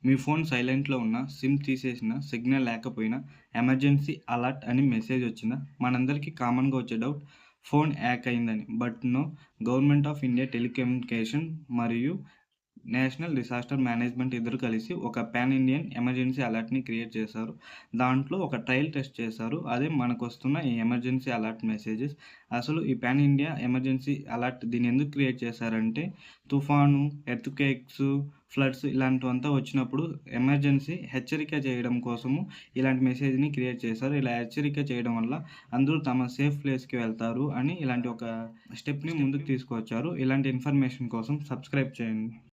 మీ phone సైలెంట్‌లో ఉన్నా, sim తీసేసినా, సిగ్నల్ లేకపోయినా, ఎమర్జెన్సీ అలర్ట్ అని మెసేజ్ వచ్చిందా? మనందరికీ కామన్‌గా వచ్చే డౌట్ ఫోన్ హ్యాక్ అయిందని. But no, government of India telecommunication మరియు నేషనల్ డిసాస్టర్ మేనేజ్మెంట్ ఇద్దరు కలిసి ఒక పాన్ ఇండియన్ ఎమర్జెన్సీ అలర్ట్‌ని క్రియేట్ చేశారు. దాంట్లో ఒక ట్రయల్ టెస్ట్ చేశారు. అదే మనకొస్తున్న ఈ ఎమర్జెన్సీ అలర్ట్ మెసేజెస్. అసలు ఈ పాన్ ఇండియా ఎమర్జెన్సీ అలర్ట్ దీన్ని ఎందుకు క్రియేట్ చేశారంటే, తుఫాను, ఎర్త్‌క్వేక్స్, ఫ్లడ్స్ ఇలాంటివంతా వచ్చినప్పుడు ఎమర్జెన్సీ హెచ్చరిక చేయడం కోసము ఇలాంటి మెసేజ్‌ని క్రియేట్ చేశారు. ఇలా హెచ్చరిక చేయడం వల్ల అందరూ తమ సేఫ్ ప్లేస్‌కి వెళ్తారు అని ఇలాంటి ఒక స్టెప్‌ని ముందుకు తీసుకొచ్చారు. ఇలాంటి ఇన్ఫర్మేషన్ కోసం సబ్స్క్రైబ్ చేయండి.